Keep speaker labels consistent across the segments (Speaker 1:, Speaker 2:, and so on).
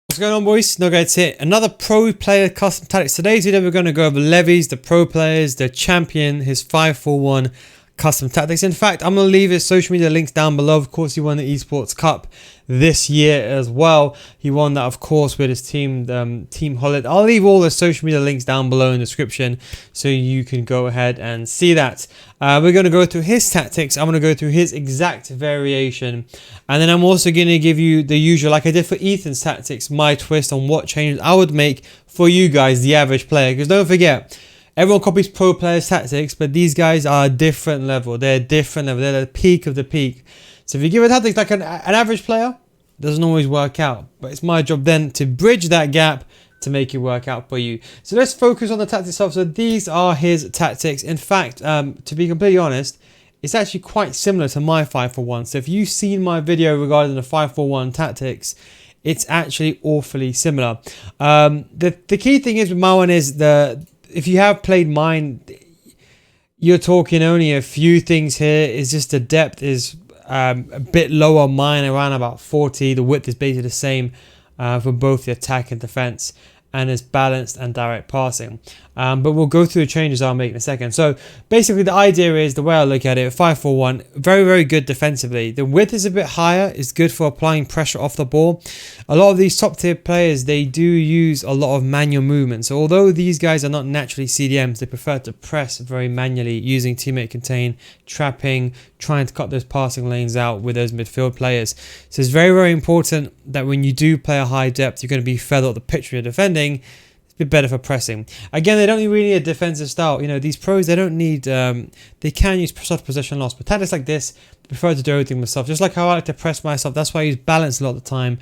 Speaker 1: What's going on, boys? No guys here. Another pro player custom tactics. Today's video we're going to go over Levi'S, the pro players, the champion, his 5-4-1 custom tactics. In fact, I'm going to leave his social media links down below. Of course, he won the Esports Cup this year as well. He won that, of course, with his team, Team Holland. I'll leave all the social media links down below in the description so you can go ahead and see that. We're going to go through his tactics. I'm going to go through his exact variation. And then I'm also going to give you the usual, like I did for Ethan's tactics, my twist on what changes I would make for you guys, the average player. Because don't forget, everyone copies pro players' tactics, but these guys are a different level. They're a different level. They're the peak of the peak. So if you give a tactics like an average player, it doesn't always work out. But it's my job then to bridge that gap to make it work out for you. So let's focus on the tactics itself. So these are his tactics. In fact, to be completely honest, it's actually quite similar to my 5-4-1. So if you've seen my video regarding the 5-4-1 tactics, it's actually awfully similar. The key thing is with my one is if you have played mine, you're talking only a few things here. It's just the depth is a bit lower. Mine around about 40. The width is basically the same for both the attack and defense, and it's balanced and direct passing. But we'll go through the changes I'll make in a second. So basically the idea is, the way I look at it, 5-4-1, very, very good defensively. The width is a bit higher. It's good for applying pressure off the ball. A lot of these top tier players, they do use a lot of manual movement. So although these guys are not naturally CDMs, they prefer to press very manually using teammate contain, trapping, trying to cut those passing lanes out with those midfield players. So it's very, very important that when you do play a high depth, you're going to be further up the pitch when you're defending. Bit better for pressing. Again, they don't really need a defensive style. You know, these pros, they don't need, they can use soft possession loss. But tactics like this, I prefer to do everything myself. Just like how I like to press myself. That's why I use balance a lot of the time.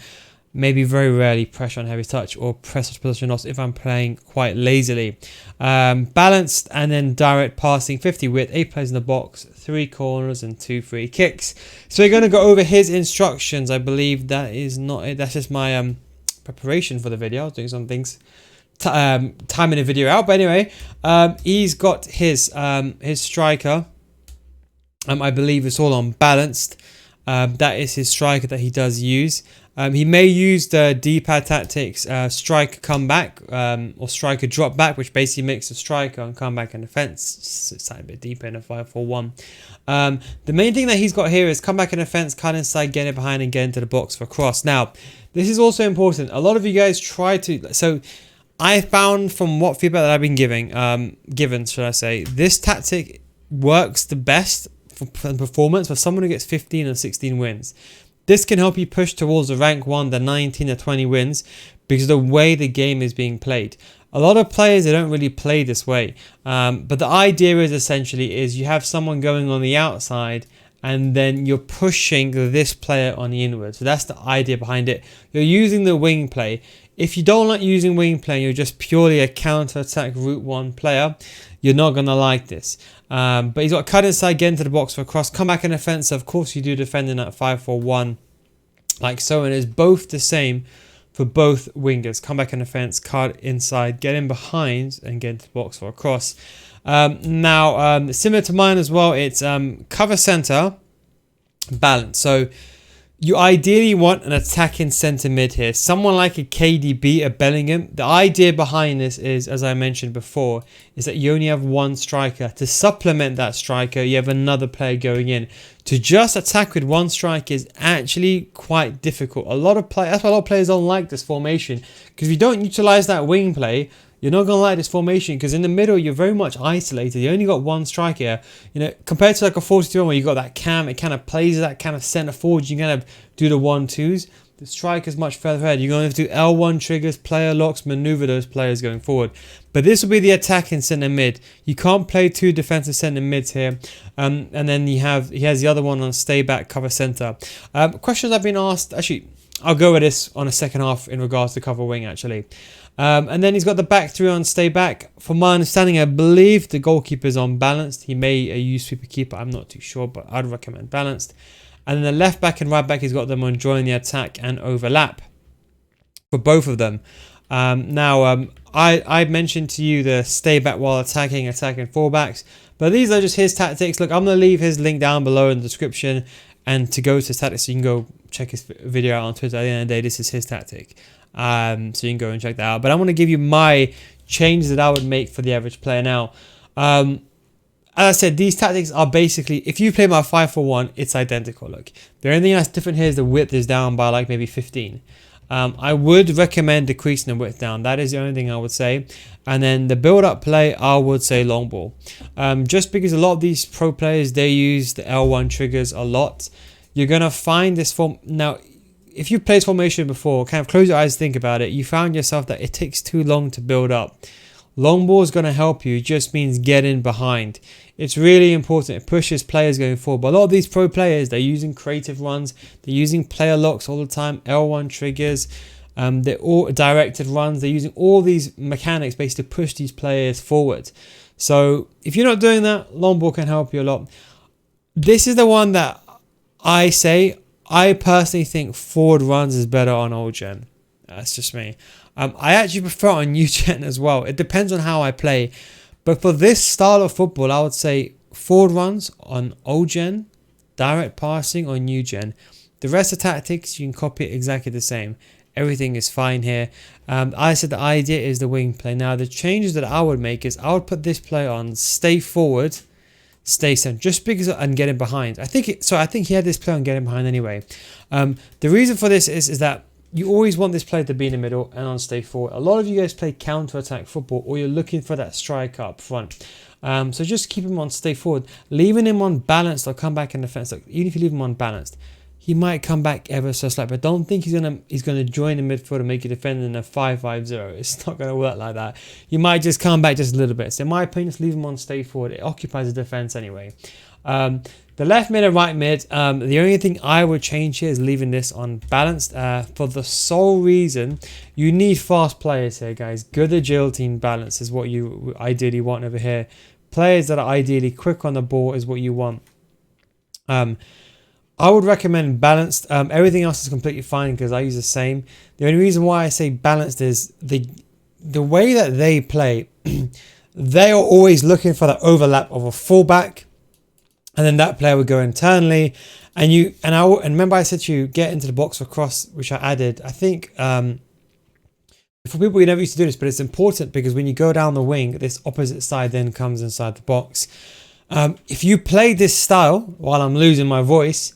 Speaker 1: Maybe very rarely pressure on heavy touch or press soft possession loss if I'm playing quite lazily. Balanced and then direct passing, 50 width, 8 players in the box, 3 corners and 2 free kicks. So we're going to go over his instructions. I believe that is not it. That's just my preparation for the video. I was doing some things. Timing the video out, but anyway, he's got his striker. I believe it's all on balanced. That is his striker that he does use. He may use the D-pad tactics, striker comeback or striker drop back, which basically makes the striker on comeback and defense. It's a bit deeper in a 5-4-1. The main thing that he's got here is comeback and defense, cut inside, get it behind, and get into the box for cross. Now, this is also important. A lot of you guys try to I found from what feedback that I've been given, should I say, this tactic works the best for performance for someone who gets 15 or 16 wins. This can help you push towards the rank 1, the 19 or 20 wins, because of the way the game is being played. A lot of players, they don't really play this way. But the idea is essentially you have someone going on the outside and then you're pushing this player on the inward. So that's the idea behind it. You're using the wing play. If you don't like using wing play, you're just purely a counter-attack route 1 player, you're not going to like this. But he's got cut inside, get into the box for a cross, come back in offense. Of course, you do defend in that 5-4-1 like so. And it's both the same for both wingers. Come back in offense, cut inside, get in behind, and get into the box for a cross. Now, similar to mine as well, it's cover center, balance. So you ideally want an attacking centre mid here. Someone like a KDB, a Bellingham. The idea behind this is, as I mentioned before, is that you only have one striker. To supplement that striker, you have another player going in. To just attack with one striker is actually quite difficult. That's why a lot of players don't like this formation. Because if you don't utilise that wing play, you're not going to like this formation, because in the middle, you're very much isolated. You only got one striker. You know, compared to like a 4-2 where you got that cam, it kind of plays that kind of centre forward. You kind of do the 1-2s. The striker's much further ahead. You're going to have to do L1 triggers, player locks, maneuver those players going forward. But this will be the attacking centre mid. You can't play 2 defensive centre mids here. And then he has the other one on stay back, cover centre. Questions I've been asked. Actually, I'll go with this on a second half in regards to cover wing, actually. And then he's got the back 3 on stay back. From my understanding, I believe the goalkeeper's on balanced. He may use sweeper keeper. I'm not too sure, but I'd recommend balanced. And then the left back and right back, he's got them on join the attack and overlap for both of them. I mentioned to you the stay back while attacking fullbacks. But these are just his tactics. Look, I'm going to leave his link down below in the description. And to go to tactics, you can go check his video out on Twitter. At the end of the day, this is his tactic. So you can go and check that out. But I'm going to give you my changes that I would make for the average player now. As I said, these tactics are basically, if you play my 5-4-1, it's identical. Look, the only thing that's different here is the width is down by like maybe 15. I would recommend decreasing the width down. That is the only thing I would say. And then the build-up play, I would say long ball. Just because a lot of these pro players, they use the L1 triggers a lot. You're going to find this form. Now, if you played formation before, kind of close your eyes, think about it. You found yourself that it takes too long to build up. Long ball is going to help you. It just means getting behind. It's really important. It pushes players going forward. But a lot of these pro players, they're using creative runs. They're using player locks all the time. L1 triggers. They're all directed runs. They're using all these mechanics basically to push these players forward. So if you're not doing that, long ball can help you a lot. This is the one that I say. I personally think forward runs is better on old gen. That's just me. I actually prefer it on new gen as well. It depends on how I play. But for this style of football, I would say forward runs on old gen, direct passing on new gen. The rest of tactics, you can copy it exactly the same. Everything is fine here. I said the idea is the wing play. Now, the changes that I would make is I would put this player on stay forward, stay center, just because and get him behind. I think he had this player on get him behind anyway. The reason for this is that you always want this player to be in the middle and on stay forward. A lot of you guys play counter-attack football, or you're looking for that striker up front. So just keep him on stay forward. Leaving him on balanced or come back in defense. Like, even if you leave him on balanced, he might come back ever so slightly. But don't think he's gonna join the midfield and make you defend in a 5-5-0. It's not gonna work like that. He might just come back just a little bit. So in my opinion, just leave him on stay forward. It occupies the defense anyway. The left mid and right mid, the only thing I would change here is leaving this on balanced for the sole reason you need fast players here, guys. Good agility and balance is what you ideally want over here. Players that are ideally quick on the ball is what you want. I would recommend balanced. Everything else is completely fine because I use the same. The only reason why I say balanced is the way that they play. They are always looking for the overlap of a fullback. And then that player would go internally, and remember I said to you get into the box for cross, which I added. I think for people you never used to do this, but it's important because when you go down the wing, this opposite side then comes inside the box. If you play this style while I'm losing my voice,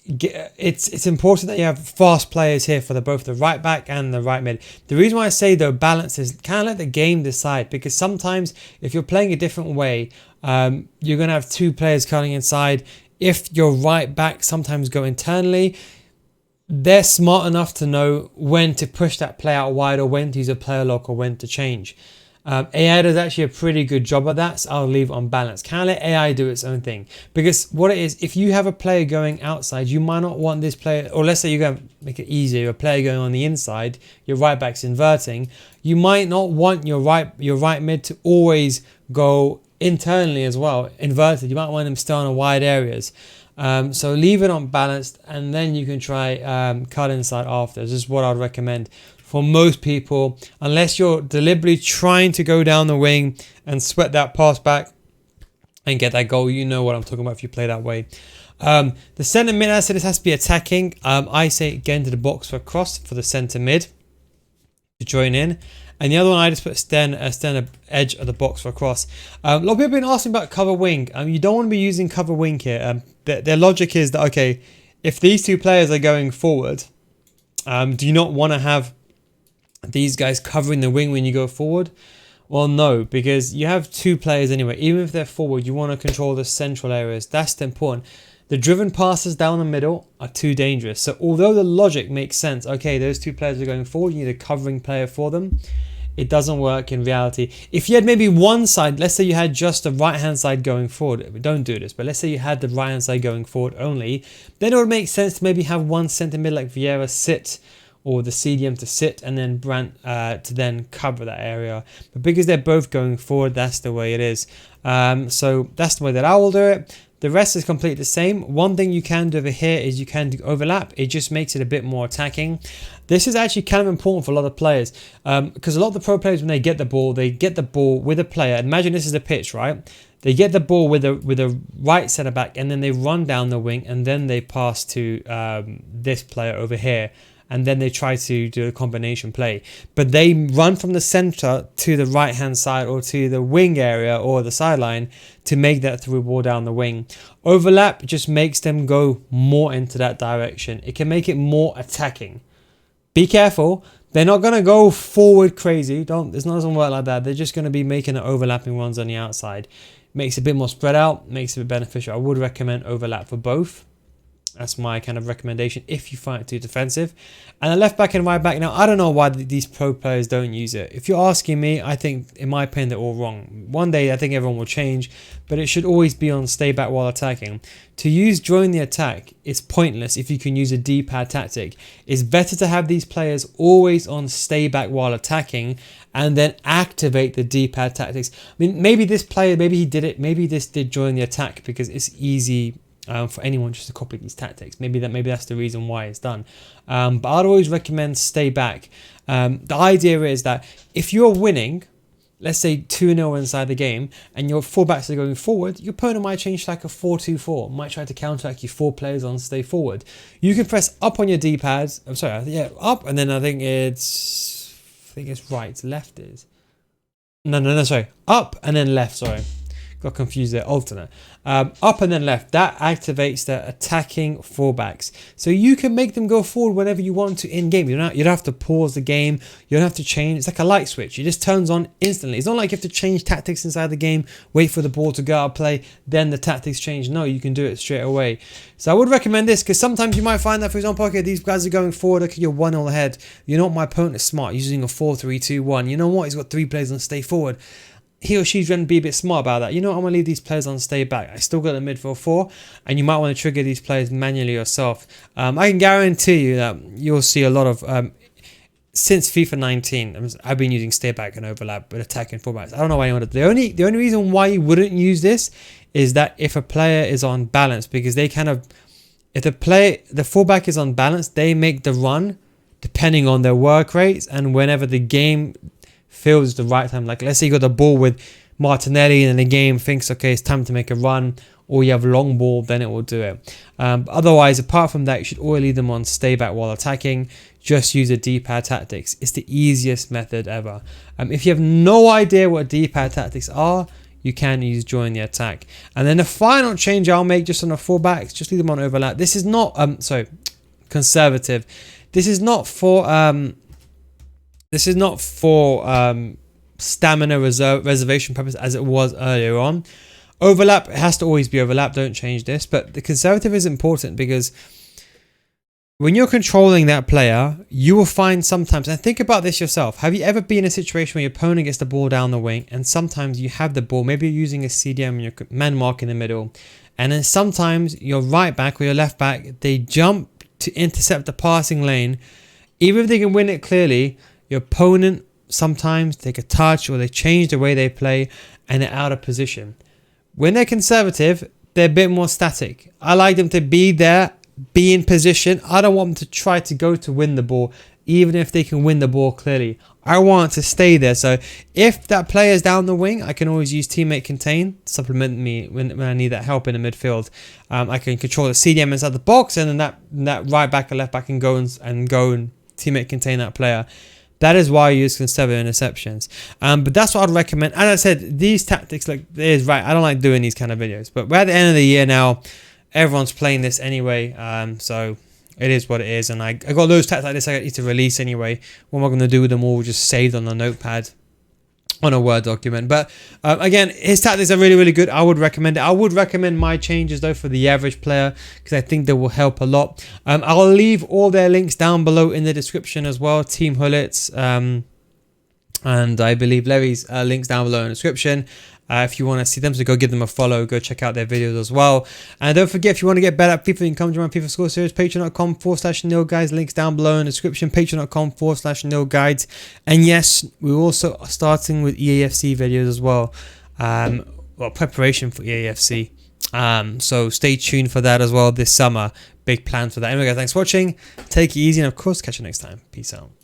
Speaker 1: it's important that you have fast players here for both the right back and the right mid. The reason why I say though balance is kind of let the game decide, because sometimes if you're playing a different way, you're going to have two players cutting inside. If your right back sometimes go internally, they're smart enough to know when to push that play out wide or when to use a player lock or when to change. AI does actually a pretty good job of that, so I'll leave it on balance. Can I let AI do its own thing? Because what it is, if you have a player going outside, you might not want this player, or let's say you're going to make it easier, a player going on the inside, your right back's inverting, you might not want your right mid to always go internally as well, inverted. You might want them still on wide areas. So leave it on balanced, and then you can try cut inside after. This is what I'd recommend for most people, unless you're deliberately trying to go down the wing and sweat that pass back and get that goal. You know what I'm talking about if you play that way. The centre mid, I said this has to be attacking. I say get into the box for a cross for the centre mid to join in. And the other one, I just put stand edge of the box for a cross. A lot of people have been asking about cover wing. You don't want to be using cover wing here. Their logic is that, okay, if these two players are going forward, do you not want to have these guys covering the wing when you go forward? Well, no, because you have two players anyway. Even if they're forward, you want to control the central areas. That's the important. The driven passes down the middle are too dangerous. So although the logic makes sense, okay, those two players are going forward, you need a covering player for them. It doesn't work in reality. If you had maybe one side, let's say you had just the right-hand side going forward. Don't do this, but let's say you had the right-hand side going forward only. Then it would make sense to maybe have one centre mid like Vieira sit, or the CDM to sit, and then Brandt to then cover that area. But because they're both going forward, that's the way it is. So that's the way that I will do it. The rest is completely the same. One thing you can do over here is you can do overlap. It just makes it a bit more attacking. This is actually kind of important for a lot of players, because a lot of the pro players, when they get the ball with a player. Imagine this is a pitch, right? They get the ball with a right centre back, and then they run down the wing, and then they pass to this player over here, and then they try to do a combination play. But they run from the centre to the right hand side or to the wing area or the sideline to make that through ball down the wing. Overlap just makes them go more into that direction. It can make it more attacking. Be careful. They're not going to go forward crazy. It doesn't work like that. They're just going to be making overlapping runs on the outside. Makes it a bit more spread out, makes it a bit beneficial. I would recommend overlap for both. That's my kind of recommendation if you find it too defensive. And the left back and right back, now I don't know why these pro players don't use it. If you're asking me, I think in my opinion they're all wrong. One day I think everyone will change, but it should always be on stay back while attacking. To use join the attack is pointless if you can use a D-pad tactic. It's better to have these players always on stay back while attacking and then activate the D-pad tactics. I mean, maybe this player, maybe he did it, maybe this did join the attack because it's easy for anyone just to copy these tactics. Maybe that's the reason why it's done. But I'd always recommend stay back. The idea is that if you're winning, let's say 2-0 inside the game, and your fullbacks are going forward, your opponent might change to like a 4-2-4, might try to counteract you 4 players on stay forward. You can press up on your D-pads. I'm sorry, yeah, up, and then I think it's right, left is. No, sorry, up and then left. Sorry, got confused there. Alternate. Up and then left. That activates the attacking fullbacks. So you can make them go forward whenever you want to in game. You don't have to pause the game. You don't have to change. It's like a light switch. It just turns on instantly. It's not like you have to change tactics inside the game, wait for the ball to go out of play, then the tactics change. No, you can do it straight away. So I would recommend this because sometimes you might find that, for example, okay, these guys are going forward. Okay, you're 1-0 ahead. You know what? My opponent is smart, using a 4-3-2-1. You know what? He's got 3 players on stay forward. He or she's going to be a bit smart about that. You know what? I'm going to leave these players on stay back. I still got the midfield 4, and you might want to trigger these players manually yourself. I can guarantee you that you'll see a lot of, since FIFA 19, I've been using stay back and overlap with attacking fullbacks. I don't know why anyone does. The only reason why you wouldn't use this is that if a player is on balance, because they kind of, if the fullback is on balance, they make the run depending on their work rates and whenever the game feels the right time. Like let's say you got the ball with Martinelli and the game thinks, okay, it's time to make a run, or you have a long ball, then it will do it. Otherwise, apart from that, you should always leave them on stay back while attacking. Just use the D-pad tactics. It's the easiest method ever. If you have no idea what D-pad tactics are, you can use join the attack. And then the final change I'll make just on the fullbacks, just leave them on overlap. This is not conservative. This is not for stamina reservation purpose as it was earlier on. Overlap, it has to always be overlap. Don't change this. But the conservative is important because when you're controlling that player, you will find sometimes, and think about this yourself. Have you ever been in a situation where your opponent gets the ball down the wing and sometimes you have the ball, maybe you're using a CDM and your man mark in the middle, and then sometimes your right back or your left back, they jump to intercept the passing lane. Even if they can win it clearly, your opponent sometimes take a touch or they change the way they play and they're out of position. When they're conservative, they're a bit more static. I like them to be there, be in position. I don't want them to try to go to win the ball, even if they can win the ball clearly. I want to stay there. So if that player is down the wing, I can always use teammate contain to supplement me when I need that help in the midfield. I can control the CDM inside the box, and then that right back or left back can go and teammate contain that player. That is why I use conservative interceptions. But that's what I'd recommend. As I said, these tactics, like it is right. I don't like doing these kind of videos, but we're at the end of the year now. Everyone's playing this anyway, so it is what it is. And I got those tactics like this I need to release anyway. What am I going to do with them all? Just saved on the notepad on a Word document. But again, his tactics are really, really good. I would recommend it. I would recommend my changes though for the average player because I think they will help a lot. I'll leave all their links down below in the description as well. Team Hullets and I believe Levi'S links down below in the description. If you want to see them, so go give them a follow, go check out their videos as well. And don't forget, if you want to get better at FIFA, you can come join my FIFA School Series, patreon.com/nilguides, links down below in the description, patreon.com/nilguides. And yes, we're also starting with EAFC videos as well. Preparation for EAFC. So stay tuned for that as well this summer. Big plans for that. Anyway, guys, thanks for watching. Take it easy, and of course, catch you next time. Peace out.